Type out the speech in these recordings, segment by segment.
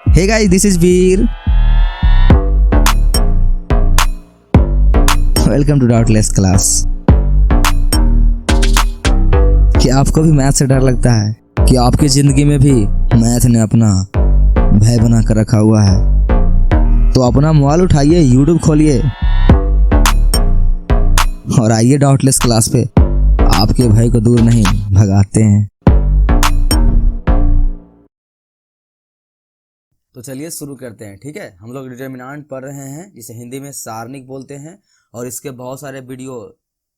Hey guys, this is Veer. Welcome to Doubtless class. क्या आपको भी मैथ से डर लगता है? कि आपकी जिंदगी में भी मैथ ने अपना भय बना कर रखा हुआ है? तो अपना मोबाइल उठाइए, YouTube खोलिए और आइए डाउटलेस क्लास पे आपके भय को दूर नहीं भगाते हैं। तो चलिए शुरू करते हैं। ठीक है, हम लोग डिटरमिनेंट पढ़ रहे हैं जिसे हिंदी में सारणिक बोलते हैं और इसके बहुत सारे वीडियो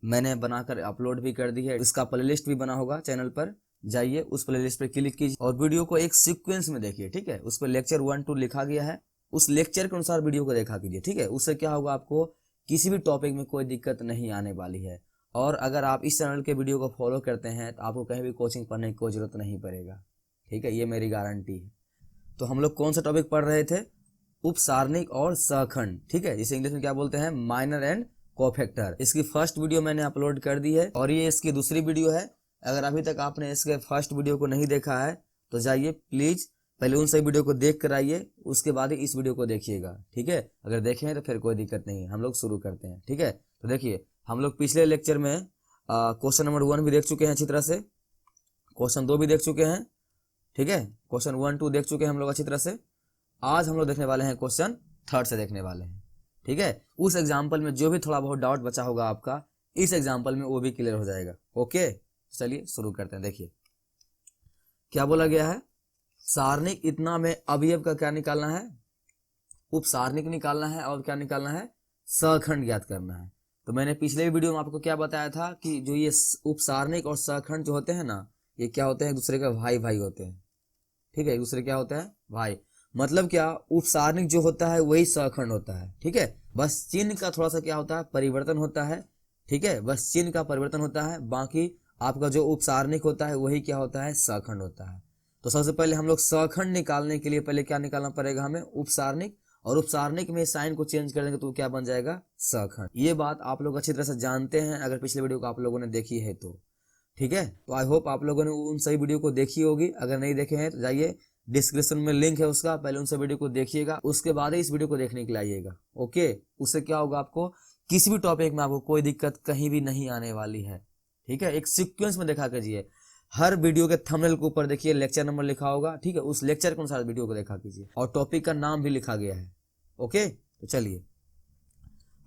मैंने बनाकर अपलोड भी कर दी है। इसका प्लेलिस्ट भी बना होगा चैनल पर, जाइए उस प्लेलिस्ट पे क्लिक कीजिए और वीडियो को एक सीक्वेंस में देखिए। ठीक है, उस पर लेक्चर 1 2 लिखा गया है, उस लेक्चर के अनुसार वीडियो को देखा कीजिए। ठीक है, उससे क्या होगा, आपको किसी भी टॉपिक में कोई दिक्कत नहीं आने वाली है। और अगर आप इस चैनल के वीडियो को फॉलो करते हैं तो आपको कहीं भी कोचिंग पढ़ने की कोई जरूरत नहीं पड़ेगा। ठीक है, ये मेरी गारंटी है। तो हम लोग कौन सा टॉपिक पढ़ रहे थे? उपसारणिक और सहखंड। ठीक है, जिसे इंग्लिश में क्या बोलते हैं? Minor and cofactor. इसकी फर्स्ट वीडियो मैंने अपलोड कर दी है और ये इसकी दूसरी वीडियो है। अगर अभी तक आपने इसके फर्स्ट वीडियो को नहीं देखा है तो जाइए प्लीज पहले उन सभी वीडियो को देख कर आइए, उसके बाद ही इस वीडियो को देखिएगा। ठीक है, अगर देखें तो फिर कोई दिक्कत नहीं है। हम लोग शुरू करते हैं। ठीक है, तो देखिए हम लोग पिछले लेक्चर में क्वेश्चन नंबर 1 भी देख चुके हैं अच्छी तरह से, क्वेश्चन 2 भी देख चुके हैं। ठीक है, क्वेश्चन 1 2 देख चुके हैं हम लोग अच्छी तरह से। आज हम लोग देखने वाले हैं क्वेश्चन 3 से देखने वाले हैं। ठीक है, उस एग्जाम्पल में जो भी थोड़ा बहुत डाउट बचा होगा आपका, इस एग्जाम्पल में वो भी क्लियर हो जाएगा। ओके, चलिए शुरू करते हैं। देखिए क्या बोला गया है, सारणिक इतना में अवयव का क्या निकालना है? उपसारणिक निकालना है और क्या निकालना है? सहखंड ज्ञात करना है। तो मैंने पिछले वीडियो में आपको क्या बताया था कि जो ये उपसारणिक और सहखंड जो होते हैं ना, ये क्या होते हैं? एक दूसरे के भाई भाई होते हैं। ठीक है, एक दूसरे क्या होता है? भाई। मतलब क्या, उपसारणिक जो होता है वही सहखंड होता है। ठीक है, बस चिन्ह का थोड़ा सा क्या होता है? परिवर्तन होता है। ठीक है, बस चिन्ह का परिवर्तन होता है, बाकी आपका जो उपसारणिक होता है वही क्या होता है? सहखंड होता है। तो सबसे पहले हम लोग सहखंड निकालने के लिए पहले क्या निकालना पड़ेगा हमें? उपसारणिक। और उपसारणिक में साइन को चेंज कर देंगे तो क्या बन जाएगा? सहखंड। ये बात आप लोग अच्छी तरह से जानते हैं अगर पिछले वीडियो को आप लोगों ने देखी है तो। ठीक है, तो आई होप आप लोगों ने उन सही वीडियो को देखी होगी। अगर नहीं देखे हैं तो जाइए, डिस्क्रिप्शन में लिंक है उसका, पहले उन सभी वीडियो को देखिएगा, उसके बाद ही इस वीडियो को देखने के लिए आइएगा। ओके, उससे क्या होगा, आपको किसी भी टॉपिक में आपको कोई दिक्कत कहीं भी नहीं आने वाली है। ठीक है, एक सीक्वेंस में देखा कीजिए। हर वीडियो के थंबनेल के ऊपर देखिए लेक्चर नंबर लिखा होगा। ठीक है, उस लेक्चर के अनुसार वीडियो को देखा कीजिए और टॉपिक का नाम भी लिखा गया है। ओके, तो चलिए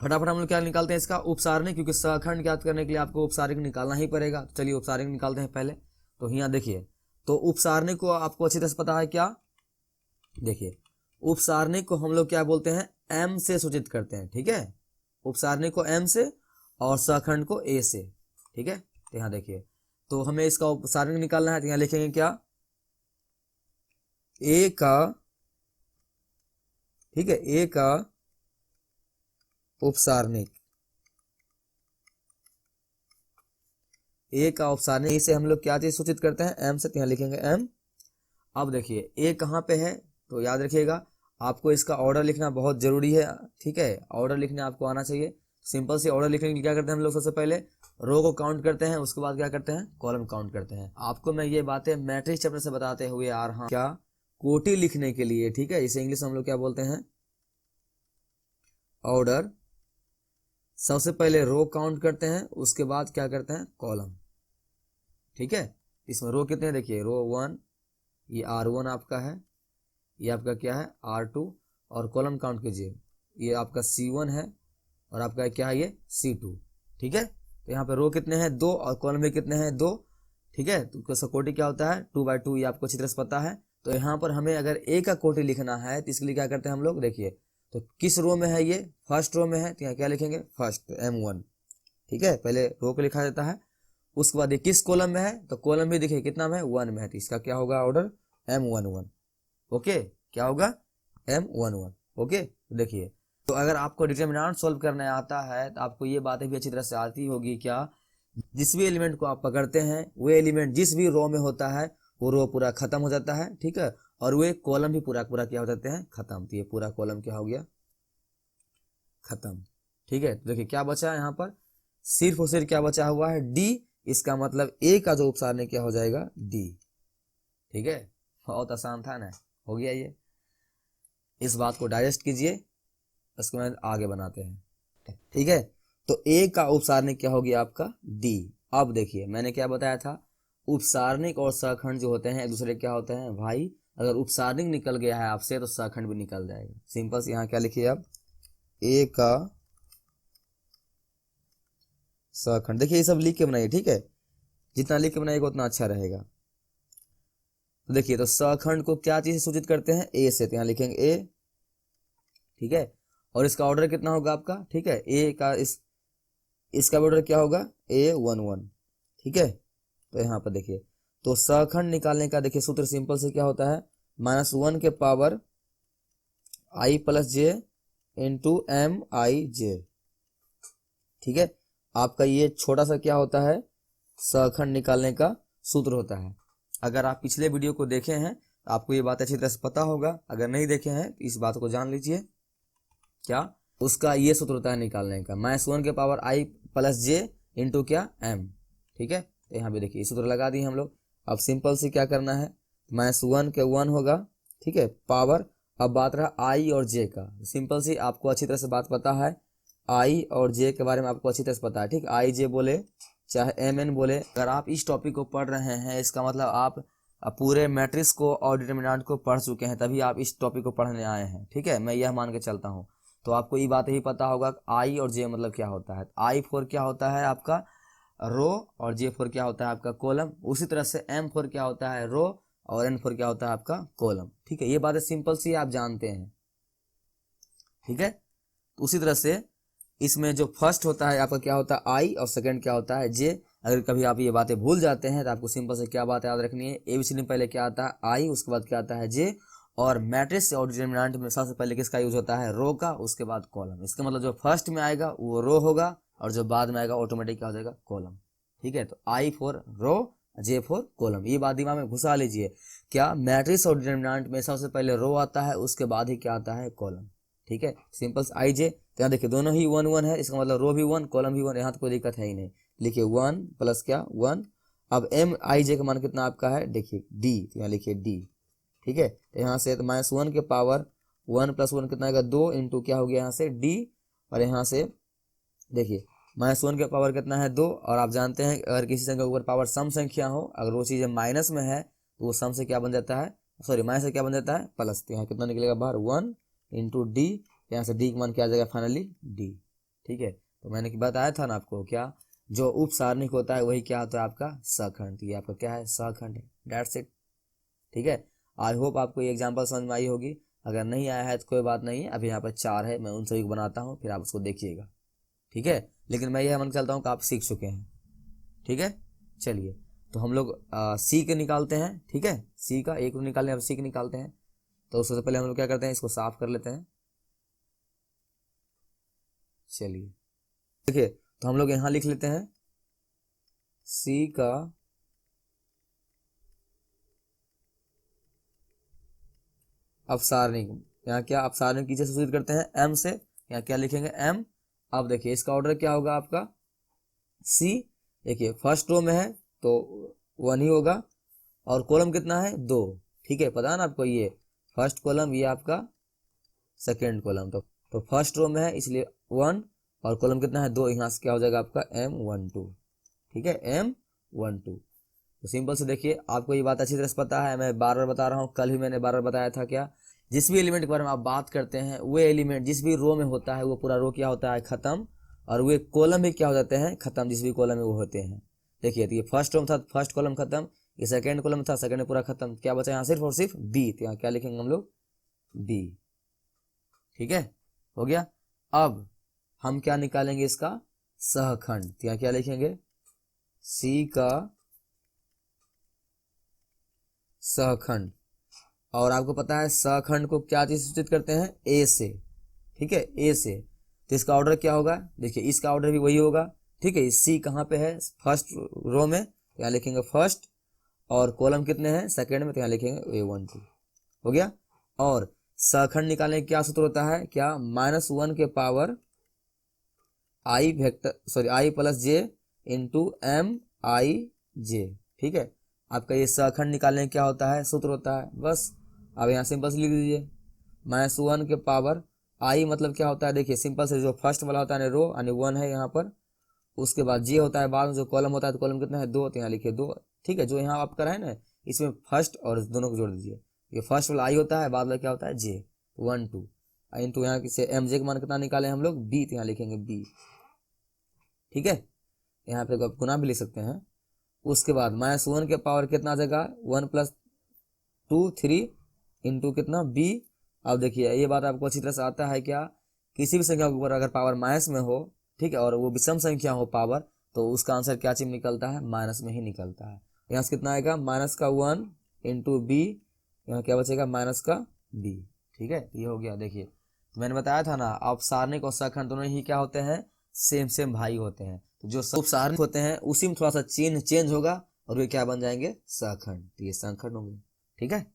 फटाफट हम लोग क्या निकालते हैं इसका? उपसारणिक, क्योंकि सहखंड ज्ञात करने के लिए आपको उपसारणिक निकालना ही पड़ेगा। तो चलिए उपसारणिक निकालते हैं पहले। तो यहाँ देखिए, तो उपसारणिक को आपको अच्छी तरह से पता है क्या? देखिए, उपसारणिक को हम लोग क्या बोलते हैं? एम से सूचित करते हैं। ठीक है, उपसारणिक को एम से और सहखंड को ए से। ठीक है, तो यहाँ देखिए, तो हमें इसका उपसारणिक निकालना है। तो यहाँ लिखेंगे क्या? ए का, ठीक है, ए का उपसारणिक, ए का उपसारणिक। इसे हम लोग क्या चीज सूचित करते हैं? एम से। यहाँ लिखेंगे एम। अब देखिए ए कहाँ पे है, तो याद रखिएगा आपको इसका ऑर्डर लिखना बहुत जरूरी है। ठीक है, ऑर्डर लिखने आपको आना चाहिए। सिंपल से ऑर्डर लिखने के लिए क्या करते हैं हम लोग? सबसे पहले रो को काउंट करते हैं, उसके बाद क्या करते हैं? कॉलम काउंट करते हैं। आपको मैं ये बातें मैट्रिक्स चैप्टर से बताते हुए आ रहा हूं, क्या कोटि लिखने के लिए। ठीक है, इसे इंग्लिश में हम लोग क्या बोलते हैं? ऑर्डर। सबसे पहले रो काउंट करते हैं, उसके बाद क्या करते हैं? कॉलम। ठीक है, इसमें रो कितने हैं? देखिए, रो 1, ये R1 आपका है, ये आपका क्या है? R2। और कॉलम काउंट कीजिए, ये आपका C1 है और आपका क्या है? ये C2। ठीक है, तो यहाँ पे रो कितने हैं? 2 और कॉलम में कितने हैं? 2। ठीक है, तो उसका कोटि क्या होता है? 2/2। ये आपको अच्छी तरह से पता है। तो यहाँ पर हमें अगर ए का कोटि लिखना है तो इसके लिए क्या करते हैं हम लोग? देखिए, तो किस रो में है ये? फर्स्ट रो में है, तो यहाँ क्या लिखेंगे? First, M1। ठीक है, पहले रो को लिखा जाता है। उसके बाद ये किस कॉलम में है? तो कॉलम भी देखिए कितना में है? 1 में है, तो इसका क्या होगा ऑर्डर? M11। ओके, क्या होगा? M11। ओके, देखिए, तो अगर आपको डिटरमिनेंट सॉल्व करने आता है तो आपको ये बातें भी अच्छी तरह से आती होगी। क्या? जिस भी एलिमेंट को आप पकड़ते हैं वो एलिमेंट जिस भी रो में होता है वो रो पूरा खत्म हो जाता है। ठीक है, और वे कॉलम भी पूरा पूरा क्या हो जाते हैं? खत्म। तो ये पूरा कॉलम क्या हो गया? खत्म। ठीक है, तो देखिए क्या बचा है यहाँ पर? सिर्फ और सिर्फ क्या बचा हुआ है? डी। इसका मतलब ए का जो उपसारणिक क्या हो जाएगा? डी। ठीक है, बहुत आसान था ना, हो गया ये। इस बात को डाइजेस्ट कीजिए, उसके बाद आगे बनाते हैं। ठीक है, तो ए का उपसारणिक क्या हो गया आपका डी। अब देखिए मैंने क्या बताया था, उपसारणिक और सहखंड जो होते हैं एक दूसरे क्या होते हैं भाई। अगर उपसारणिक निकल गया है आपसे तो सहखंड भी निकल जाएगा। सिंपल से यहाँ क्या लिखिए आप, ए का सहखंड। देखिए ये सब लिख के बनाइए, ठीक है, जितना लिख के बनाइएगा उतना अच्छा रहेगा। तो देखिए, तो सहखंड को क्या चीज से सूचित करते हैं, ए से, तो यहाँ लिखेंगे ए, ठीक है। और इसका ऑर्डर कितना होगा आपका, ठीक है, ए का इसका ऑर्डर क्या होगा A11, ठीक है। तो यहाँ पर देखिए, तो सहखंड निकालने का देखिए सूत्र सिंपल से क्या होता है, -1 के power i plus J into M आई जे, ठीक है। आपका ये छोटा सा क्या होता है, सहखंड निकालने का सूत्र होता है। अगर आप पिछले वीडियो को देखे हैं तो आपको ये बात अच्छी तरह से पता होगा, अगर नहीं देखे हैं तो इस बात को जान लीजिए। क्या उसका ये सूत्र होता है निकालने का, -1 के power i plus J into क्या एम, ठीक है। तो यहाँ पे देखिए सूत्र लगा दिए हम लोग। अब सिंपल से क्या करना है, -1 के 1 होगा, ठीक है, पावर। अब बात रहा आई और जे का, सिंपल सी आपको अच्छी तरह से बात पता है, आई और जे के बारे में आपको अच्छी तरह से पता है, ठीक। आई जे बोले चाहे एम एन बोले, अगर आप इस टॉपिक को पढ़ रहे हैं इसका मतलब आप पूरे मैट्रिक्स को और डिटरमिनेंट को पढ़ चुके हैं, तभी आप इस टॉपिक को पढ़ने आए हैं, ठीक है। मैं यह मान के चलता हूँ। तो आपको ये बात ही पता होगा आई और जे मतलब क्या होता है। I4 क्या होता है आपका रो और J4 क्या होता है आपका कॉलम। उसी तरह से M4 क्या होता है रो और N4 क्या होता है आपका कॉलम, ठीक है। ये बातें सिंपल सी आप जानते हैं, ठीक है। तो उसी तरह से इसमें जो फर्स्ट होता है आपका क्या होता है आई और सेकंड क्या होता है जे। अगर कभी आप ये बातें भूल जाते हैं तो आपको सिंपल से क्या बात याद रखनी है, एबीसीडी में पहले क्या आता है आई, उसके बाद क्या आता है जे, और मैट्रिक्स और डिटरमिनेंट में सबसे पहले किसका यूज होता है रो का, उसके बाद कॉलम। इसका मतलब जो फर्स्ट में आएगा वो रो होगा और जो बाद में आएगा ऑटोमेटिक क्या हो जाएगा कॉलम, ठीक है। तो I4 रो J4 कॉलम, ये बात दिमाग में घुसा लीजिए। क्या मैट्रिक्स और डिटरमिनेंट में सबसे पहले रो आता है, उसके बाद ही क्या आता है कॉलम, ठीक है। सिंपल आई जे, तो यहाँ देखिए दोनों ही 1 1 है, इसका मतलब रो भी 1 कॉलम भी 1, यहाँ तो कोई दिक्कत है ही नहीं। लिखिए 1 प्लस क्या 1। अब एम आई जे का मान कितना आपका है, देखिए डी, तो यहाँ लिखिए डी, ठीक है। तो यहाँ से तो -1 के पावर 1 + 1 कितना आएगा 2 इंटू क्या हो गया यहाँ से डी, और यहाँ से देखिए -1 के पावर कितना है 2। और आप जानते हैं अगर किसी संख्या के ऊपर पावर सम संख्या हो, अगर वो चीज़ माइनस में है तो वो सम से क्या बन जाता है, सॉरी माइनस से क्या बन जाता है प्लस। तो यहाँ कितना निकलेगा बाहर 1 इंटू डी, यहाँ से डी का मान क्या आ जाएगा फाइनली डी, ठीक है। तो मैंने बताया था ना आपको, क्या जो उप सारणिक होता है वही क्या होता है आपका सहखंड। ये आपका क्या है सहखंड है, दैट्स इट, ठीक है। आई होप आपको ये एग्जांपल समझ में आई होगी। अगर नहीं आया है तो कोई बात नहीं है, अभी यहाँ पर 4 है, मैं उन सभी को बनाता हूँ फिर आप उसको देखिएगा, ठीक है। लेकिन मैं यह मान के चलता हूँ कि आप सीख चुके हैं, ठीक है। चलिए तो हम लोग सी के निकालते हैं, ठीक है। सी का एक निकालने अब सी के निकालते हैं। तो उससे पहले हम लोग क्या करते हैं, इसको साफ कर लेते हैं। चलिए देखिए, तो हम लोग यहाँ लिख लेते हैं सी का अपसारणिक। यहाँ क्या अपसारणिक किसे सूचित करते हैं एम से, यहाँ क्या लिखेंगे एम। अब देखिए इसका ऑर्डर क्या होगा आपका सी, देखिए फर्स्ट रो में है तो 1 ही होगा, और कॉलम कितना है 2, ठीक है। पता है ना आपको, ये फर्स्ट कॉलम ये आपका सेकेंड कॉलम, तो फर्स्ट रो में है इसलिए 1 और कॉलम कितना है 2, यहाँ से क्या हो जाएगा आपका M12, ठीक है M12। तो सिंपल से देखिए आपको ये बात अच्छी तरह से पता है, मैं बार बार बता रहा हूँ, कल भी मैंने बार बार बताया था। क्या जिस भी एलिमेंट के बारे में आप बात करते हैं वो एलिमेंट जिस भी रो में होता है वो पूरा रो क्या होता है खत्म, और वे कॉलम भी क्या हो जाते हैं खत्म, जिस भी कॉलम में वो होते हैं। देखिए तो ये फर्स्ट रो में था फर्स्ट कॉलम खत्म, ये सेकेंड कॉलम था सेकेंड में पूरा खत्म, क्या बचा यहाँ सिर्फ और सिर्फ बी, तो यहाँ क्या लिखेंगे हम लोग बी, ठीक है हो गया। अब हम क्या निकालेंगे इसका सहखंड, तो यहाँ क्या लिखेंगे सी का सहखंड। और आपको पता है सहखंड को क्या चीज सूचित करते हैं ए से, ठीक है ए से। तो इसका ऑर्डर क्या होगा, देखिए इसका ऑर्डर भी वही होगा, ठीक है। सी कहाँ पे है फर्स्ट रो में, तो यहाँ लिखेंगे फर्स्ट, और कॉलम कितने हैं सेकेंड में, तो यहाँ लिखेंगे A12 हो गया। और सहखंड निकालने का क्या सूत्र होता है, क्या -1 के power i vector sorry i plus J into M आई जे, ठीक है। आपका ये सहखंड निकालने क्या होता है सूत्र होता है, बस अब यहाँ सिंपल से लिख दीजिए -1 के पावर आई मतलब क्या होता है, देखिए सिंपल से जो फर्स्ट वाला होता है रो यानी 1 है यहाँ पर, उसके बाद जे होता है बाद में जो कॉलम होता है, तो कॉलम कितना है 2, तो यहाँ लिखिए 2, ठीक है। जो यहाँ आप कर रहे हैं ना, इसमें फर्स्ट और दोनों को जोड़ दीजिए। ये फर्स्ट वाला आई होता है, बाद में क्या होता है जे, 1 2 इंटू यहाँ से एम जे का मान कितना निकाले हम लोग बी, तो यहाँ लिखेंगे बी, ठीक है। यहाँ पे गुना भी लिख सकते हैं। उसके बाद -1 के पावर कितना आ जाएगा 1 + 2 3 इंटू कितना बी। अब देखिए ये बात आपको अच्छी तरह से आता है क्या, किसी भी संख्या के ऊपर अगर पावर माइनस में हो, ठीक है, और वो विषम संख्या हो पावर, तो उसका आंसर क्या चीज निकलता है, माइनस में ही निकलता है। यहाँ से कितना आएगा -1 इंटू बी, यहाँ क्या बचेगा -b, ठीक है। ये हो गया। देखिए तो मैंने बताया था ना, अपसारणिक और सहखंड दोनों ही क्या होते हैं, सेम भाई होते हैं। तो जो उपसारणिक होते हैं उसी में थोड़ा सा चिन्ह चेंज होगा और वे क्या बन जाएंगे, सहखंड, तो ये सहखंड होंगे, ठीक है।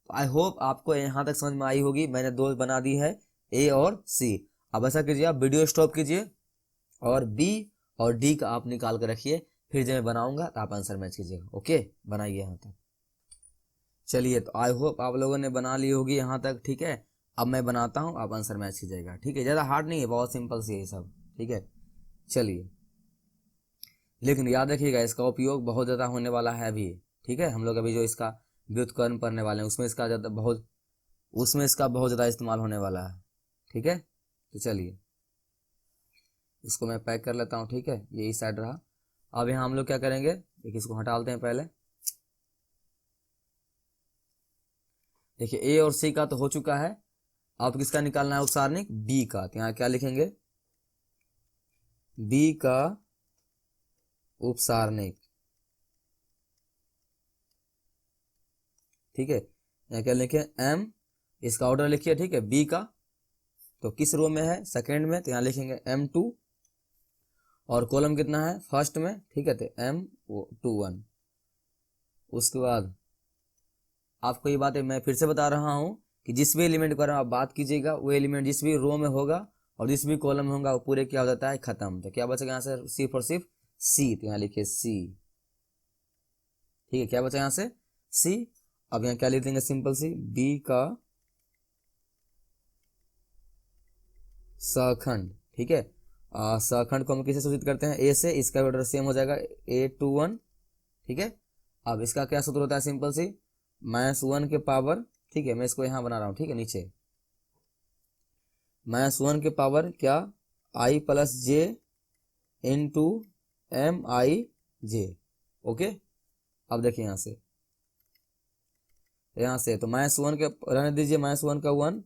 तो आई होप आपको यहाँ तक समझ में आई होगी। मैंने 2 बना दी है, ए और सी। अब ऐसा कीजिए, आप वीडियो स्टॉप कीजिए और बी और डी का आप निकाल कर रखिए, फिर जब मैं बनाऊंगा तो आप आंसर मैच कीजिएगा। ओके, बनाइए यहाँ तक। चलिए, तो आई होप आप लोगों ने बना ली होगी यहाँ तक, ठीक है। अब मैं बनाता हूँ, आप आंसर मैच कीजिएगा, ठीक है। ज़्यादा हार्ड नहीं है, बहुत सिंपल सी है सब, ठीक है। चलिए, लेकिन याद रखिएगा इसका उपयोग बहुत ज़्यादा होने वाला है अभी, ठीक है। हम लोग अभी जो इसका व्युत्क्रम पढ़ने वाले हैं उसमें इसका बहुत ज़्यादा इस्तेमाल होने वाला है, ठीक है। तो चलिए इसको मैं पैक कर लेता हूँ, ठीक है। ये इस साइड रहा। अब यहाँ हम लोग क्या करेंगे, देखिए इसको हटा लेते हैं पहले। देखिए ए और सी का तो हो चुका है, अब किसका निकालना है, उपसारणिक बी का। तो यहाँ क्या लिखेंगे, बी का उपसारणिक, ठीक है। यहाँ क्या लिखे, एम, इसका ऑर्डर लिखिए, ठीक है। बी का तो किस रो में है, सेकेंड में, तो यहाँ लिखेंगे M2 और कॉलम कितना है, फर्स्ट में, ठीक है। तो M21। उसके बाद आपको ये बात है, मैं फिर से बता रहा हूँ कि जिस भी एलिमेंट पर आप बात कीजिएगा, वो एलिमेंट जिस भी रो में होगा और जिस भी कॉलम में होगा वो पूरे क्या हो जाता है, खत्म। तो क्या बचेगा यहाँ से, सिर्फ और सिर्फ सी, तो यहाँ लिखिए सी, ठीक है। क्या बचा यहाँ से, सी। अब यहाँ क्या लिख देंगे, सिंपल सी, बी का सहखंड, ठीक है। सहखंड को हम किसे सूचित करते हैं, ए से, इसका ऑर्डर सेम हो जाएगा A21, ठीक है। अब इसका क्या सूत्र होता है, सिंपल सी, -1 के पावर, ठीक है। मैं इसको यहाँ बना रहा हूँ, ठीक है, नीचे -1 के पावर क्या, I + j into MIj, okay. अब देखिए यहाँ से तो -1 के रहने दीजिए, -1 का 1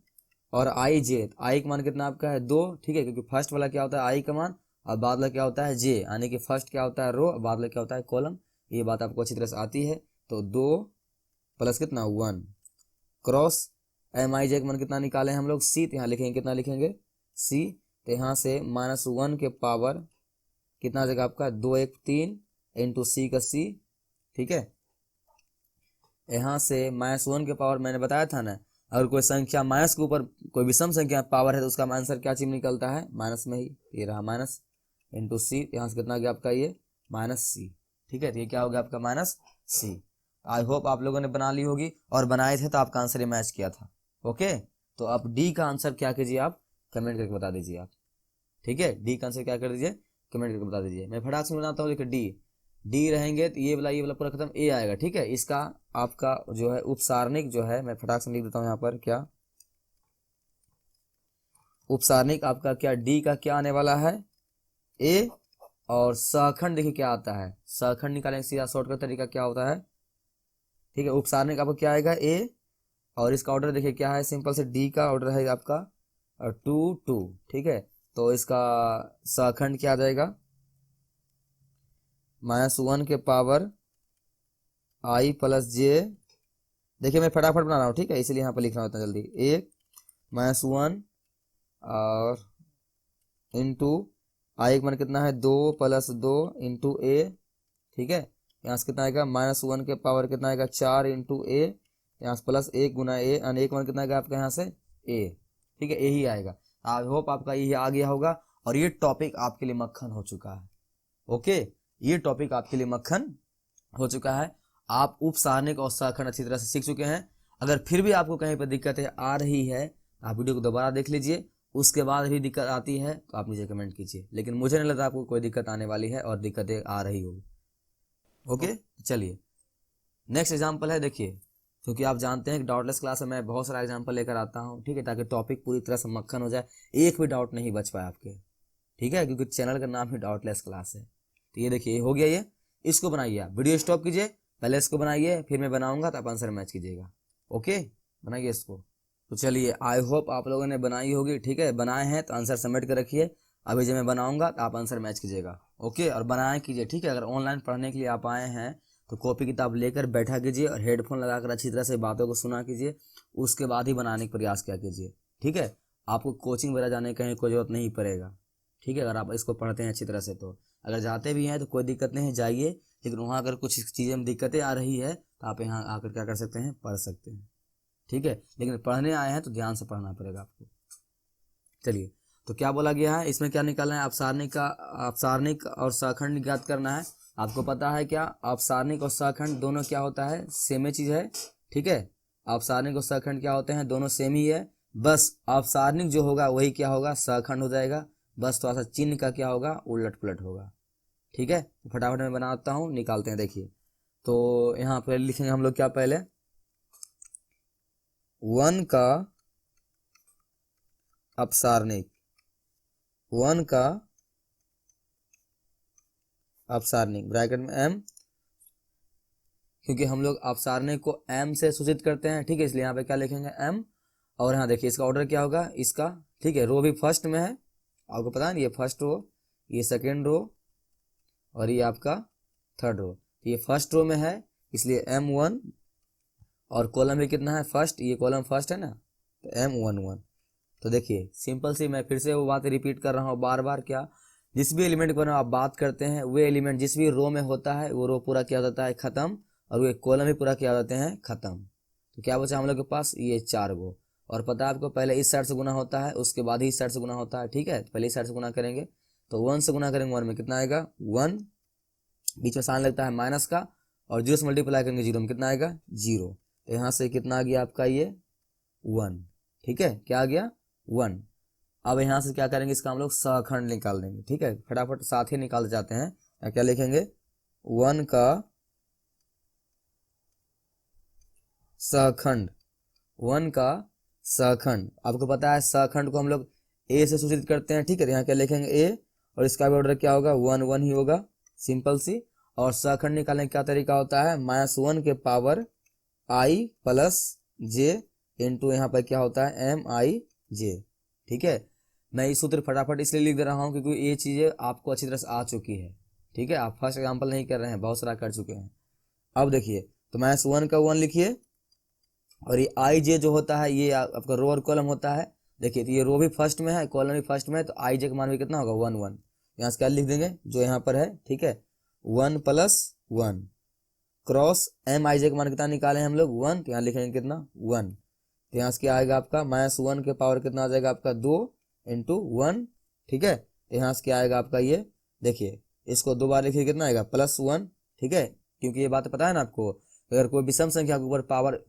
और आई जे, आई का मान कितना आपका है 2, ठीक है। क्योंकि फर्स्ट वाला क्या होता है आई का मान और बाद वाला क्या होता है जे, यानी कि फर्स्ट क्या होता है रो, बाद वाला क्या होता है कॉलम। ये बात आपको अच्छी तरह से आती है। तो 2 + कितना 1 क्रॉस MIj का मान कितना निकाले हम लोग, सी। तो यहाँ लिखेंगे, कितना लिखेंगे, सी। तो यहाँ से -1 के पावर कितना आ जाएगा आपका 2 1 3 इंटू सी का सी, ठीक है। यहाँ से -1 के पावर मैंने बताया था ना, अगर कोई संख्या माइनस के ऊपर कोई विषम संख्या पावर है तो उसका आंसर क्या चीज निकलता है, माइनस में ही। ये रहा माइनस इंटू सी, यहाँ से कितना गया आपका ये -c, ठीक है। तो ये क्या हो गया आपका -c। आई होप आप लोगों ने बना ली होगी और बनाए थे तो आपका आंसर ये मैच किया था, ओके। तो अब डी का आंसर क्या कीजिए, आप कमेंट करके बता दीजिए आप, ठीक है। डी का आंसर क्या कर दीजिए, कमेंट करके बता दीजिए। मैं फटाक से बनाता हूँ, देखिए डी रहेंगे तो ये वाला पूरा खत्म, ए आएगा, ठीक है। इसका आपका जो है उपसारणिक जो है, मैं फटाक से लिख देता हूँ यहाँ पर, क्या उपसारणिक आपका क्या, डी का क्या आने वाला है ए, और सहखंड देखिए क्या आता है, सहखंड निकालेंगे सीधा शॉर्टकट तरीका क्या होता है, ठीक है। उपसारणिक आपका क्या आएगा ए, और इसका ऑर्डर देखिए क्या है, सिंपल से डी का ऑर्डर है आपका 2 2, ठीक है। तो इसका सहखंड क्या आ जाएगा, -1 के पावर I + j, देखिए मैं फटाफट बना रहा हूँ, ठीक है, इसलिए यहाँ पर लिख रहा हूँ इतना जल्दी। 1 -1 और इंटू आई का मान कितना है 2 + 2 इंटू ए, ठीक है। यहाँ से कितना आएगा -1 के पावर कितना आएगा 4 इंटू ए, यहाँ से +1 गुना ए, और एक मान कितना आएगा आपका यहाँ से ए, ठीक है। यही आएगा। आई होप आपका यही आ गया होगा और ये टॉपिक आपके लिए मक्खन हो चुका है, ओके। ये टॉपिक आपके लिए मक्खन हो चुका है। आप उपसारणिक और सहखंड अच्छी तरह से सीख चुके हैं। अगर फिर भी आपको कहीं पर दिक्कतें आ रही है, आप वीडियो को दोबारा देख लीजिए, उसके बाद भी दिक्कत आती है तो आप मुझे कमेंट कीजिए, लेकिन मुझे नहीं लगता आपको कोई दिक्कत आने वाली है और दिक्कतें आ रही होगी। ओके, चलिए नेक्स्ट एग्जाम्पल है। देखिए, क्योंकि आप जानते हैं कि डाउटलेस क्लास में मैं बहुत सारा एग्जाम्पल लेकर आता हूँ, ठीक है, ताकि टॉपिक पूरी तरह से मक्खन हो जाए, एक भी डाउट नहीं बच पाए आपके, ठीक है, क्योंकि चैनल का नाम ही डाउटलेस क्लास है। तो ये देखिए हो गया, ये इसको बनाइए, आप वीडियो स्टॉप कीजिए, पहले इसको बनाइए, फिर मैं बनाऊंगा तो आप आंसर मैच कीजिएगा। ओके, बनाइए इसको। तो चलिए, आई होप आप लोगों ने बनाई होगी, ठीक है, बनाए हैं तो आंसर सबमिट कर रखिए। अभी जब मैं बनाऊंगा तो आप आंसर मैच कीजिएगा। ओके, और बनाए कीजिए, ठीक है। अगर ऑनलाइन पढ़ने के लिए आप आए हैं तो कॉपी किताब लेकर बैठा कीजिए और हेडफोन लगाकर अच्छी तरह से बातों को सुना कीजिए, उसके बाद ही बनाने का प्रयास किया कीजिए, ठीक है। आपको कोचिंग वगैरह जाने की कहीं कोई जरूरत नहीं पड़ेगा, ठीक है, अगर आप इसको पढ़ते हैं अच्छी तरह से। तो अगर जाते भी हैं तो कोई दिक्कत नहीं है, जाइए, लेकिन वहाँ अगर कुछ चीज़ें में दिक्कतें आ रही है तो आप यहाँ आकर क्या कर सकते हैं, पढ़ सकते हैं, ठीक है। लेकिन पढ़ने आए हैं तो ध्यान से पढ़ना पड़ेगा आपको। चलिए, तो क्या बोला गया है, इसमें क्या निकालना है, अपसारणिक और सहखंड ज्ञात करना है। आपको पता है क्या, अपसारणिक और सहखंड दोनों क्या होता है, सेम ही चीज है, ठीक है। अपसारणिक और सहखंड क्या होते हैं, दोनों सेम ही है, बस अपसारणिक जो होगा वही क्या होगा, सहखंड हो जाएगा, बस थोड़ा सा चिन्ह का क्या होगा, उलट पुलट होगा, ठीक है। तो फटाफट मैं बनाता हूँ, निकालते हैं। देखिए, तो यहाँ पे लिखेंगे हम लोग क्या, पहले वन का अपसारणिक, वन का अपसारणिक ब्रैकेट में m, क्योंकि हम लोग अपसारणिक को m से सूचित करते हैं, ठीक है, इसलिए यहाँ पे क्या लिखेंगे, m। और यहाँ देखिए इसका ऑर्डर क्या होगा, इसका, ठीक है, रो भी फर्स्ट में है, आपको पता है, ये फर्स्ट रो, ये सेकेंड रो, और ये आपका थर्ड रो। ये फर्स्ट रो में है इसलिए m1, और कॉलम भी कितना है, फर्स्ट, ये कॉलम फर्स्ट है ना, तो m11। तो देखिए सिंपल सी, मैं फिर से वो बात रिपीट कर रहा हूँ बार बार, क्या, जिस भी एलिमेंट के बारे में आप बात करते हैं, वो एलिमेंट जिस भी रो में होता है वो रो पूरा क्या होता है, खत्म, और वो कॉलम भी पूरा क्या होते हैं, खत्म। तो क्या बचा हम लोग के पास, ये 4 गो, और पता है आपको, पहले इस साइड से गुना होता है, उसके बाद ही इस साइड से गुना होता है, ठीक है। तो पहले इस साइड से गुना करेंगे तो 1 से गुना करेंगे, 1 में कितना आएगा, 1, बीच में साइन लगता है माइनस का, और 0 से मल्टीप्लाई करेंगे 0 में कितना आएगा, 0। तो यहाँ से कितना आ गया आपका, ये 1, ठीक है, क्या आ गया, 1। अब यहाँ से क्या करेंगे, इसका हम लोग सहखंड निकाल देंगे, ठीक है, फटाफट साथ ही निकाल जाते हैं। क्या लिखेंगे, 1 का सहखंड, 1 का सहखंड। आपको पता है सहखंड को हम लोग a से सूचित करते हैं, ठीक है। यहाँ क्या लिखेंगे, a, और इसका भी ऑर्डर क्या होगा, 1 1 ही होगा, सिंपल सी। और सहखंड निकालने का क्या तरीका होता है, -1 के power i plus j into यहाँ पर क्या होता है, mij, ठीक है। मैं इस सूत्र फटाफट इसलिए लिख दे रहा हूँ क्योंकि ये चीजें आपको अच्छी तरह से आ चुकी है, ठीक है। आप फर्स्ट एग्जाम्पल नहीं कर रहे हैं, बहुत सारा कर चुके हैं। अब देखिए, तो -1 का 1 लिखिए, और ये आई जे जो होता है ये आपका रो और कॉलम होता है। देखिए, तो ये रो भी फर्स्ट में है, कॉलम भी फर्स्ट में है, तो आई जे का मान भी कितना होगा, 1 1। यहाँ से क्या लिख देंगे, जो यहाँ पर है, ठीक है, 1 + 1 क्रॉस mij का मान कितना निकाले हैं हम लोग, 1, तो यहाँ लिखेंगे कितना, 1। तो यहाँ से क्या आएगा आपका, -1 के पावर कितना आ जाएगा आपका, 2 × 1, ठीक है। तो यहाँ से क्या आएगा आपका, ये देखिए, इसको 2 बार लिखिए, कितना आएगा, +1, ठीक है। क्योंकि ये बात पता है ना आपको, अगर कोई विषम संख्या के ऊपर पावर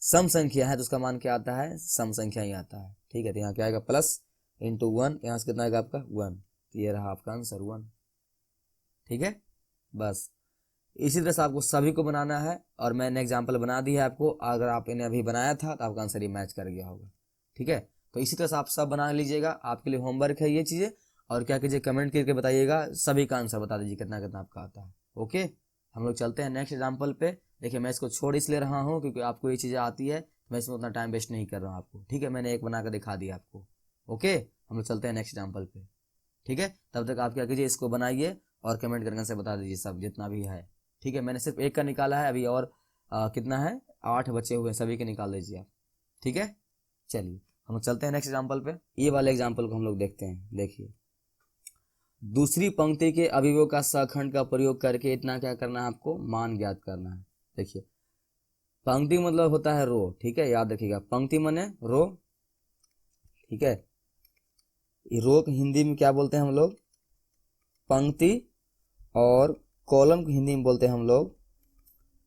सम संख्या है तो उसका मान क्या आता है, सम संख्या ही आता है, ठीक है। तो यहाँ क्या आएगा, +1, यहाँ से कितना आएगा आपका, 1। तो ये रहा आपका आंसर, 1, ठीक है। बस इसी तरह से आपको सभी को बनाना है, और मैंने एग्जाम्पल बना दी है आपको, अगर आप इन्हें अभी बनाया था तो आपका आंसर ही मैच कर गया होगा, ठीक है। तो इसी तरह से आप सब बना लीजिएगा, आपके लिए होमवर्क है ये चीज़ें। और क्या कीजिए, कमेंट करके बताइएगा, सभी का आंसर बता दीजिए कितना कितना आपका आता है। ओके, हम लोग चलते हैं नेक्स्ट एग्जाम्पल पे। देखिए, मैं इसको छोड़ इसलिए रहा हूँ क्योंकि आपको ये चीज़ें आती है, मैं इसमें उतना टाइम वेस्ट नहीं कर रहा हूँ आपको, ठीक है। मैंने एक बना कर दिखा दिया आपको। ओके, हम लोग चलते हैं नेक्स्ट एग्जाम्पल पे, ठीक है। तब तक आप क्या कीजिए, इसको बनाइए और कमेंट करके से बता दीजिए सब जितना भी है, ठीक है। मैंने सिर्फ एक का निकाला है अभी, और कितना है, 8 बचे हुए हैं, सभी के निकाल दीजिए आप, ठीक है। चलिए, हम लोग चलते हैं नेक्स्ट एग्जाम्पल पे। ये वाले एग्जाम्पल को हम लोग देखते हैं। देखिए, दूसरी पंक्ति के अवयवों का सहखंड का प्रयोग करके इतना क्या करना है, आपको मान ज्ञात करना है। देखिए, पंक्ति मतलब होता है रो, ठीक है, याद रखिएगा, पंक्ति माने रो, ठीक है। रो को हिंदी में क्या बोलते हैं हम लोग, पंक्ति, और कॉलम को हिंदी में बोलते हैं हम लोग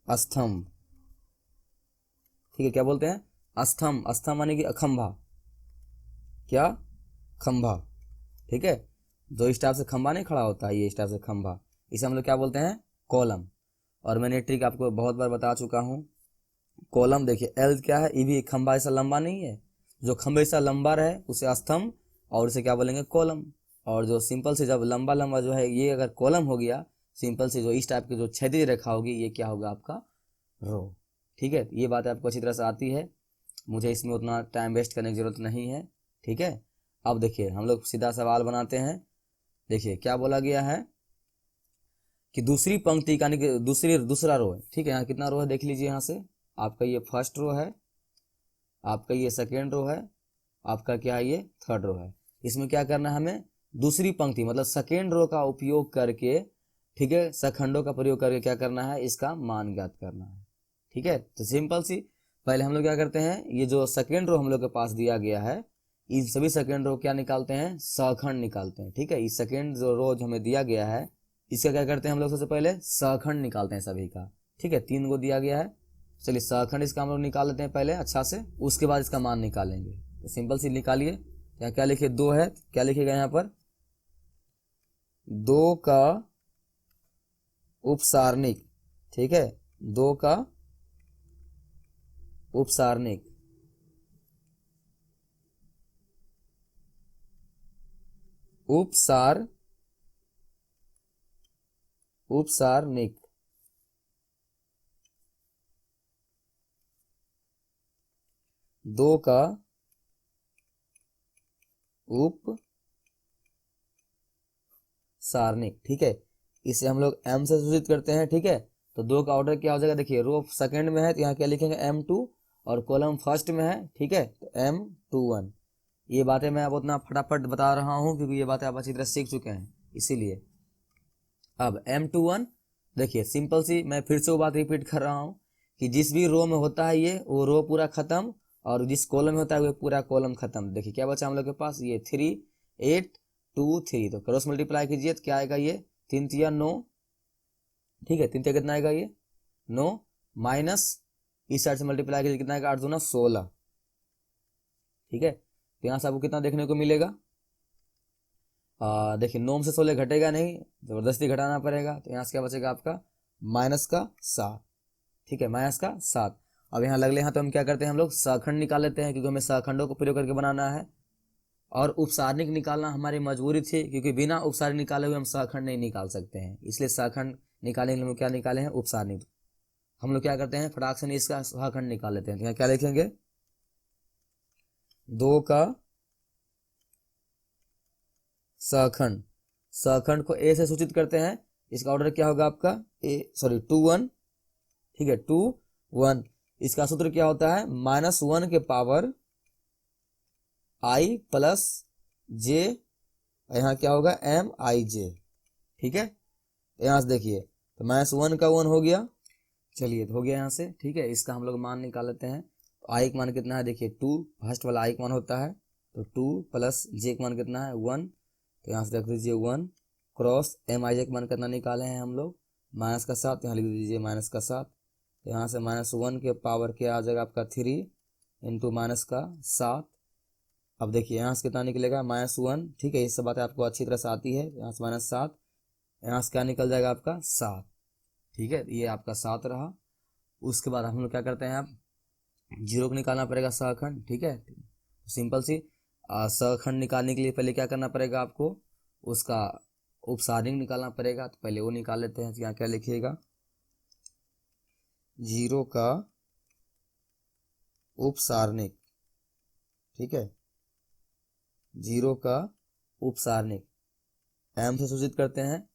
स्तंभ, ठीक है, क्या बोलते हैं, अस्थम, अस्थम माने कि अखंभा, क्या, खंभा, ठीक है, जो इस टाइप से खंभा नहीं खड़ा होता है, ये इस टाइप से खंभा, इसे हम लोग क्या बोलते हैं, कॉलम। और मैंने ट्रिक आपको बहुत बार बता चुका हूँ। कॉलम देखिए एल क्या है, ये भी खंभा ऐसा लंबा नहीं है, जो खंभे ऐसा लंबा रहे उसे स्तंभ और इसे क्या बोलेंगे, कॉलम। और जो सिंपल से जब लंबा लंबा जो है ये अगर कॉलम हो गया, सिंपल से जो इस टाइप की जो क्षैतिज रेखा होगी ये क्या होगा आपका, रो। ठीक है, ये बात आपको अच्छी तरह से आती है, मुझे इसमें उतना टाइम वेस्ट करने की जरूरत नहीं है। ठीक है, अब देखिए हम लोग सीधा सवाल बनाते हैं। देखिए क्या बोला गया है कि दूसरी पंक्ति यानी कि दूसरा रो है। ठीक है, यहाँ कितना रो है देख लीजिए, यहाँ से आपका ये फर्स्ट रो है, आपका ये सेकेंड रो है, आपका क्या है ये थर्ड रो है। इसमें क्या करना है हमें, दूसरी पंक्ति मतलब सेकेंड रो का उपयोग करके, ठीक है, सखंडों का प्रयोग करके क्या करना है, इसका मान ज्ञात करना है। ठीक है, तो सिंपल सी पहले हम लोग क्या करते हैं, ये जो सेकेंड रो हम लोग के पास दिया गया है, इन सभी सेकेंड रो क्या निकालते हैं, सखंड निकालते हैं। ठीक है, इस सेकेंड जो रो हमें दिया गया है इसका क्या करते हैं हम लोग, सबसे पहले सखंड निकालते हैं सभी का। ठीक है, 3 को दिया गया है, चलिए सखंड इसका हम लोग निकाल लेते हैं पहले अच्छा से, उसके बाद इसका मान निकालेंगे। तो सिंपल सी निकालिए, यहाँ क्या लिखिए, 2 है, क्या लिखिएगा यहाँ पर, 2 का उपसारणिक। ठीक है, 2 का उपसारणिक, उपसारणिक, 2 का उपसारणिक। ठीक है, इसे हम लोग m से सूचित करते हैं। ठीक है, तो 2 का ऑर्डर क्या हो जाएगा, देखिए रो सेकंड में है तो यहाँ क्या लिखेंगे m2 और कॉलम फर्स्ट में है। ठीक है, तो m21। ये बातें मैं अब उतना फटाफट बता रहा हूँ क्योंकि ये बातें आप अच्छी तरह सीख चुके हैं, इसीलिए। अब m21 देखिए सिंपल सी, मैं फिर से वो बात रिपीट कर रहा हूँ कि जिस भी रो में होता है ये वो रो पूरा खत्म, और जिस कॉलम में होता है वो पूरा कॉलम खत्म। देखिए क्या बचा हम लोग के पास, ये 3 8 2 3, तो क्रॉस मल्टीप्लाई कीजिए तो क्या आएगा, ये 3 तिया 9। ठीक है, 3 तिया कितना आएगा, ये 9 माइनस इस साइड से मल्टीप्लाई कीजिए कितना आएगा, 8 दूना 16। ठीक है, तो यहाँ से आपको कितना देखने को मिलेगा, देखिए 9 से 16 घटेगा नहीं, जबरदस्ती घटाना पड़ेगा, तो यहाँ से क्या बचेगा आपका, -7। ठीक है, -7। अब यहाँ लगले हाथ तो हम क्या करते हैं, हम लोग सखंड निकाल लेते हैं क्योंकि हमें सखंडों को प्रयोग करके बनाना है, और उपसारणिक निकालना हमारी मजबूरी थी क्योंकि बिना उपसारणिक निकाले हुए हम सखंड नहीं निकाल सकते हैं, इसलिए सखंड निकालने के लिए हम क्या निकाले हैं, उपसारणिक। हम लोग क्या करते हैं, फटाक से इसका सखंड निकाल लेते हैं। तो यहाँ क्या लिखेंगे, 2 का सखंड, सखंड को ए से सूचित करते हैं, इसका ऑर्डर क्या होगा आपका, 2 1। ठीक है, 2 1, इसका सूत्र क्या होता है, -1 के पावर i प्लस जे, यहाँ क्या होगा, MIJ। ठीक है, यहाँ से देखिए तो -1 का 1 हो गया, चलिए तो हो गया यहाँ से। ठीक है, इसका हम लोग मान निकाल लेते हैं। तो i का मान कितना है, देखिए 2, फर्स्ट वाला i का मान होता है, तो 2 प्लस j का मान कितना है, 1, तो यहाँ से रख दीजिए 1, क्रॉस MIJ का मान कितना निकाले हैं हम लोग, -7, यहाँ लिख दीजिए -7। तो यहाँ से -1 के पावर क्या आ जाएगा आपका, 3 इंटू -7। अब देखिए यहाँ से कितना निकलेगा, -1। ठीक है, ये सब बातें आपको अच्छी तरह से आती है। यहाँ से -7, यहाँ से क्या निकल जाएगा आपका 7। ठीक है, ये आपका 7 रहा। उसके बाद हम लोग क्या करते हैं, आप 0 को निकालना पड़ेगा सखंड। ठीक है, सिंपल सी सखंड निकालने के लिए पहले क्या करना पड़ेगा आपको, उसका उपसारणिक निकालना पड़ेगा, तो पहले वो निकाल लेते हैं। तो यहाँ क्या लिखिएगा, 0 का उपसारणिक। ठीक है, 0 का उपसारणिक m से सूचित करते हैं,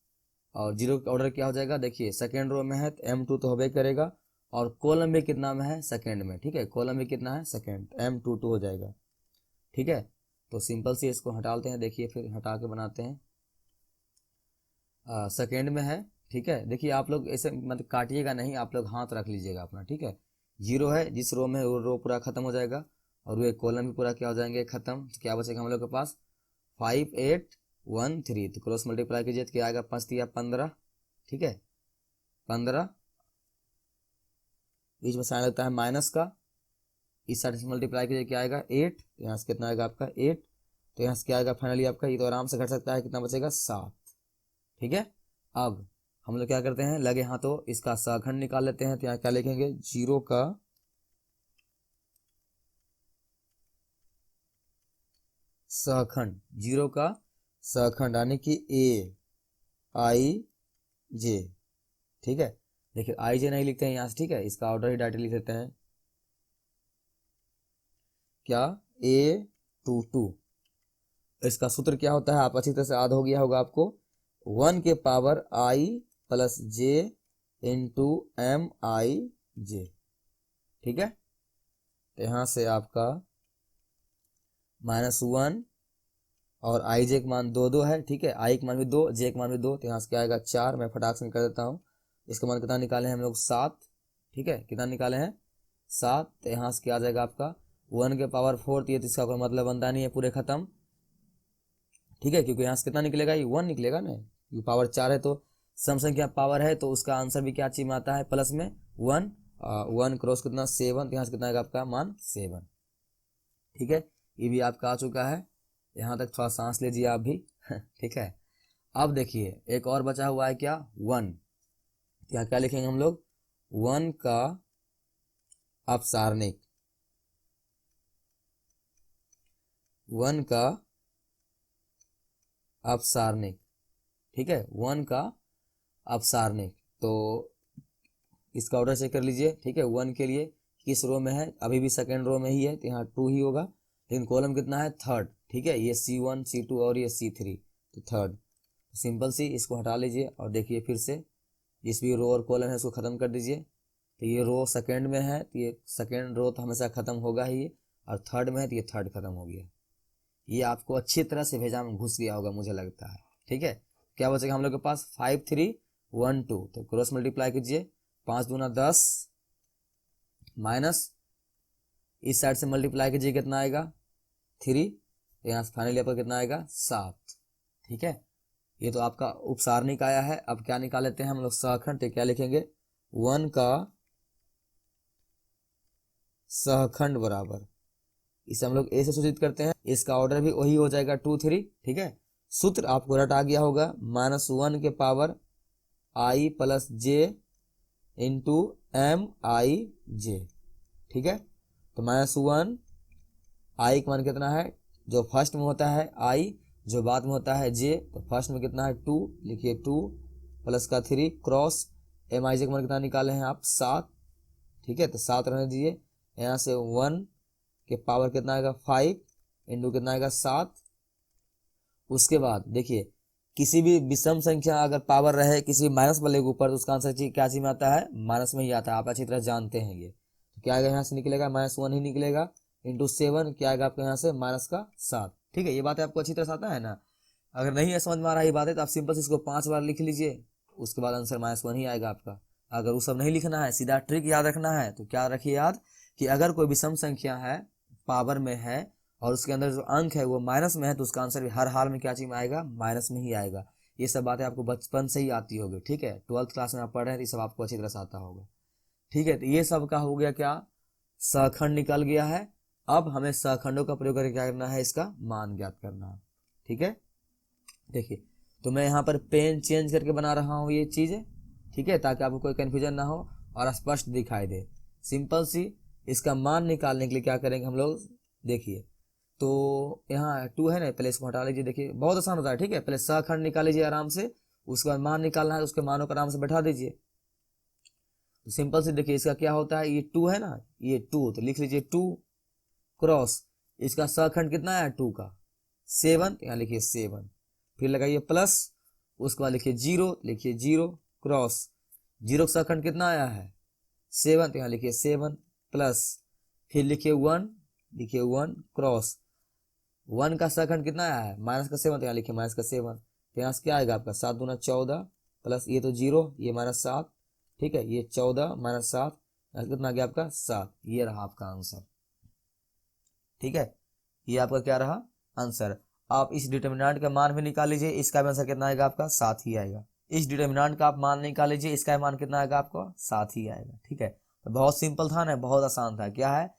और 0 का ऑर्डर क्या हो जाएगा, देखिए सेकेंड रो में है तो m2 तो होबे करेगा, और कॉलम भी कितना में है, सेकेंड में। ठीक है, कॉलम भी कितना है, सेकेंड, m22 हो जाएगा। ठीक है, तो सिंपल से इसको हटाते हैं, देखिए फिर हटा के बनाते हैं, सेकेंड में है। ठीक है, देखिए आप लोग ऐसे मतलब काटिएगा नहीं, आप लोग हाथ रख लीजिएगा अपना। ठीक है, 0 है, जिस रो में वो रो पूरा खत्म हो जाएगा, और वो कॉलम भी पूरा क्या हो जाएंगे, खत्म। तो क्या बचेगा हम लोग के पास, 5 8 1 3, तो क्रॉस मल्टीप्लाई कीजिए तो क्या आएगा, 5 तिया 15। ठीक है, 15, बीच में साइन लगता है माइनस का, इस साइड से मल्टीप्लाई कीजिए, क्या आएगा 8, तो यहाँ से कितना आएगा आपका 8, तो यहाँ से क्या आएगा फाइनली आपका, ये तो आराम से घट सकता है, कितना बचेगा 7। ठीक है, अब हम लोग क्या करते हैं, लगे हाथों इसका सहखंड निकाल लेते हैं। तो यहाँ क्या लिखेंगे, 0 का सहखंड, 0 का सहखंड यानी कि ए आई जे। ठीक है, देखिए आई जे नहीं लिखते हैं यहाँ से, ठीक है, इसका ऑर्डर ही डायरेक्ट लिख देते हैं, क्या A22। इसका सूत्र क्या होता है, आप अच्छी तरह से याद हो गया होगा आपको, 1 के power I plus J into M आई जे। ठीक है, तो यहाँ से आपका -1 और आई जे का मान 2 है। ठीक है, आई का मान भी 2, जे का मान भी 2, तो यहाँ से क्या आएगा 4। मैं फटाक से कर देता हूँ, इसका मान कितना निकाले हैं हम लोग 7। ठीक है, कितना निकाले हैं 7, तो यहाँ से क्या आ जाएगा आपका 1 के पावर 4, ये तो इसका कोई मतलब बनता नहीं है, पूरे खत्म। ठीक है, क्योंकि यहाँ से कितना निकलेगा, ये 1 निकलेगा ना, ये पावर 4 है तो सम संख्या पावर है, तो उसका आंसर भी क्या चीज में आता है, प्लस में 1। 1 क्रॉस कितना 7, तो यहाँ से कितना आएगा आपका मान 7। ठीक है, ये भी आपका आ चुका है। यहाँ तक थोड़ा सांस लीजिए आप भी। ठीक है, अब देखिए एक और बचा हुआ है, क्या 1। यहाँ क्या लिखेंगे हम लोग, 1 का अपसारणिक, 1 का अपसारणिक। ठीक है, 1 का अपसारणिक, तो इसका ऑर्डर चेक कर लीजिए। ठीक है, 1 के लिए किस रो में है, अभी भी सेकेंड रो में ही है, तो यहाँ 2 ही होगा, लेकिन कॉलम कितना है, थर्ड। ठीक है, ये C1 C2 और ये C3, तो थर्ड। सिंपल सी इसको हटा लीजिए और देखिए फिर से जिस भी रो और कॉलम है उसको खत्म कर दीजिए। तो ये रो सेकेंड में है, तो ये सेकेंड रो तो हमेशा खत्म होगा ही, और थर्ड में है तो ये थर्ड खत्म हो गया। ये आपको अच्छी तरह से भेजा में घुस गया होगा मुझे लगता है। ठीक है, क्या बचेगा हम लोग के पास, 5 3 1 2, तो क्रॉस मल्टीप्लाई कीजिए, 5 दूना 10 माइनस इस साइड से मल्टीप्लाई कीजिए, कितना आएगा 3, तो यहाँ से फाइनली आपका कितना आएगा 7। ठीक है, ये तो आपका उपसारणिक आया है। अब क्या निकाल लेते हैं हम लोग सहखंड, तो क्या लिखेंगे, 1 का सहखंड बराबर, इसे हम लोग ए से सूचित करते हैं, इसका ऑर्डर भी वही हो जाएगा 2 3। ठीक है, सूत्र आपको रट आ गया होगा, -1 के power I plus J into M आई जे। ठीक है, तो -1 I का मान कितना है, जो फर्स्ट में होता है I, जो बाद में होता है J, तो फर्स्ट में कितना है 2, लिखिए 2 प्लस का 3 क्रॉस एम आई जे का मान कितना निकाले हैं आप 7। ठीक है, तो 7 रहने दीजिए, यहाँ से 1 के पावर कितना आएगा 5 इंटू कितना आएगा 7। उसके बाद देखिए किसी भी विषम संख्या अगर पावर रहे किसी माइनस वाले के ऊपर, तो उसका आंसर क्या चीज में आता है, माइनस में ही आता है, आप अच्छी तरह जानते हैं ये। तो क्या आएगा यहाँ से निकलेगा -1 ही निकलेगा, इंटू 7 क्या आएगा आपके यहाँ से -7। ठीक है, ये बात आपको अच्छी तरह से आता है ना। अगर नहीं है समझ में आ रहा है ये बात है, तो आप सिंपल से इसको 5 बार लिख लीजिए, उसके बाद आंसर -1 ही आएगा आपका। अगर वो सब नहीं लिखना है, सीधा ट्रिक याद रखना है, तो क्या रखिए याद, कि अगर कोई विषम संख्या है पावर में है और उसके अंदर जो अंक है वो माइनस में है, तो उसका आंसर भी हर हाल में क्या चीज में आएगा, माइनस में ही आएगा। ये सब बातें आपको बचपन से ही आती होगी। ठीक है, 12th क्लास में आप पढ़ रहे हैं, तो ये सब आपको अच्छी तरह से आता होगा। ठीक है, तो ये सब का हो गया, क्या सहखंड निकल गया है। अब हमें सहखंडों का प्रयोग करके क्या करना है, इसका मान ज्ञात करना है। ठीक है, देखिए तो मैं यहाँ पर पेन चेंज करके बना रहा हूँ ये चीज। ठीक है, ताकि आपको कोई कंफ्यूजन ना हो और स्पष्ट दिखाई दे। सिंपल सी इसका मान निकालने के लिए क्या करेंगे हम लोग, देखिए तो यहाँ 2 है ना, पहले इसको हटा लीजिए। देखिए बहुत आसान होता है। ठीक है, पहले सहखंड निकाल लीजिए आराम से, उसके बाद मान निकालना है, उसके मानों को आराम से बैठा दीजिए। तो सिंपल से देखिए इसका क्या होता है, ये 2 है ना, ये 2, तो लिख लीजिए 2 क्रॉस इसका सहखंड कितना है 2 का 7, यहाँ लिखिए 7, फिर लगाइए प्लस, उसके बाद लिखिए 0, लिखिए 0 क्रॉस 0 का सहखंड कितना आया है 7, तो यहाँ लिखिए 7 प्लस, फिर लिखिए 1, लिखिए 1 क्रॉस 1 का सहखंड कितना आया है -7, तो यहाँ लिखिए -7, तो यहाँ से क्या आएगा आपका 7 दूना 14 प्लस ये तो 0, ये -7। ठीक है, ये 14 -7, कितना आ गया आपका 7। ये रहा आपका आंसर। ठीक है, ये आपका क्या रहा आंसर। आप इस डिटर्मिनेंट का मान भी निकाल लीजिए, इसका भी आंसर कितना आएगा आपका 7 ही आएगा। इस डिटर्मिनेंट का आप मान निकाल लीजिए, इसका मान कितना आएगा आपको 7 ही आएगा। ठीक है, तो बहुत सिंपल था ना, बहुत आसान था। क्या है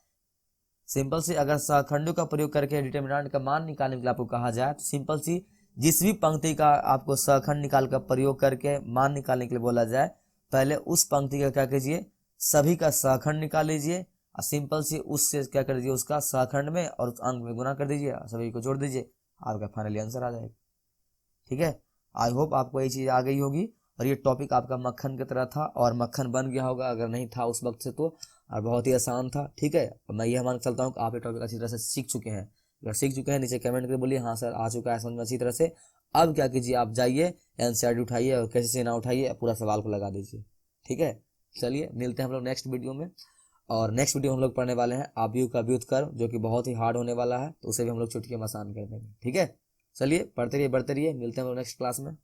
सिंपल सी अगर सहखंडों का प्रयोग करके डिटर्मिनेंट का मान निकालने के लिए आपको कहा जाए तो सिंपल सी जिस भी पंक्ति का आपको सहखंड निकाल कर प्रयोग करके मान निकालने के लिए बोला जाए, पहले उस पंक्ति का क्या कीजिए, सभी का सहखंड निकाल लीजिए और सिंपल सी उससे क्या कर दीजिए, उसका सहखंड में और उस अंक में गुना कर दीजिए, सभी को जोड़ दीजिए, आपका फाइनली आंसर आ जाएगा। ठीक है, आई होप आपको ये चीज़ आ गई होगी और ये टॉपिक आपका मक्खन की तरह था और मक्खन बन गया होगा अगर नहीं था उस वक्त से तो, और बहुत ही आसान था। ठीक है, मैं ये मान चलता हूँ कि आप ये टॉपिक अच्छी तरह से सीख चुके हैं। अगर सीख चुके हैं नीचे कमेंट करके बोलिए हाँ सर आ चुका है समझ में अच्छी तरह से। अब क्या कीजिए, आप जाइए एनसीईआरटी उठाइए और कैसे से ना उठाइए पूरा सवाल को लगा दीजिए। ठीक है, चलिए मिलते हैं हम लोग नेक्स्ट वीडियो में। और नेक्स्ट वीडियो हम लोग पढ़ने वाले हैं आव्यूह का व्युत्क्रम, जो कि बहुत ही हार्ड होने वाला है, तो उसे भी हम लोग चुटकी में आसान कर देंगे। ठीक है, चलिए पढ़ते रहिए बढ़ते रहिए, मिलते हैं हम लोग नेक्स्ट क्लास में।